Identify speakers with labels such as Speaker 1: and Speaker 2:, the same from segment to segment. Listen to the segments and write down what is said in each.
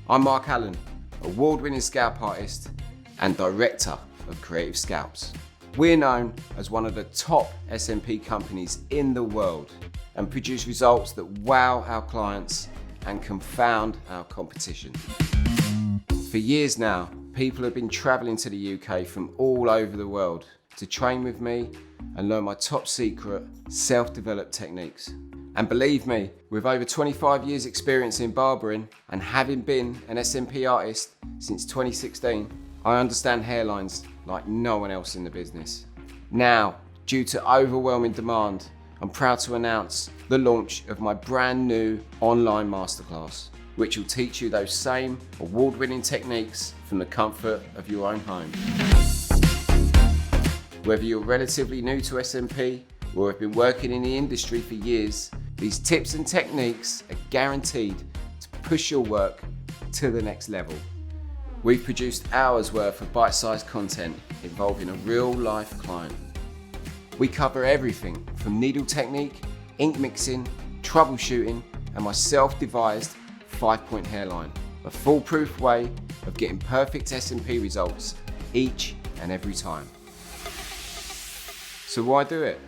Speaker 1: I'm Marc Allen, award-winning scalp artist and director of Creative Scalps. We're known as one of the top SMP companies in the world and produce results that wow our clients and confound our competition. For years now, people have been traveling to the UK from all over the world to train with me and learn my top secret self-developed techniques. And believe me, with over 25 years experience in barbering and having been an SMP artist since 2016, I understand hairlines like no one else in the business. Now, due to overwhelming demand, I'm proud to announce the launch of my brand new online masterclass, which will teach you those same award-winning techniques from the comfort of your own home. Whether you're relatively new to SMP or have been working in the industry for years, these tips and techniques are guaranteed to push your work to the next level. We've produced hours worth of bite-sized content involving a real-life client. We cover everything from needle technique, ink mixing, troubleshooting, and my self-devised 5-point hairline, a foolproof way of getting perfect SMP results each and every time. So why do it?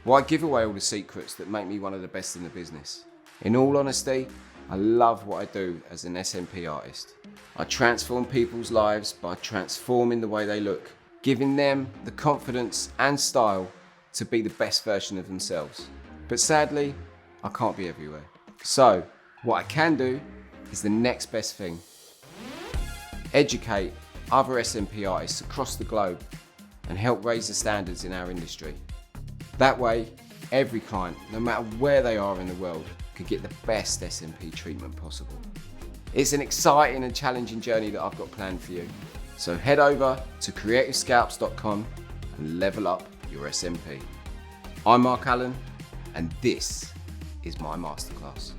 Speaker 1: Why give away all the secrets that make me one of the best in the business? In all honesty, I love what I do as an SMP artist. I transform people's lives by transforming the way they look, giving them the confidence and style to be the best version of themselves. But sadly, I can't be everywhere. So, what I can do is the next best thing. Educate other SMP artists across the globe and help raise the standards in our industry. That way, every client, no matter where they are in the world, could get the best SMP treatment possible. It's an exciting and challenging journey that I've got planned for you. So head over to creativescalps.com and level up your SMP. I'm Marc Allen, and this is my masterclass.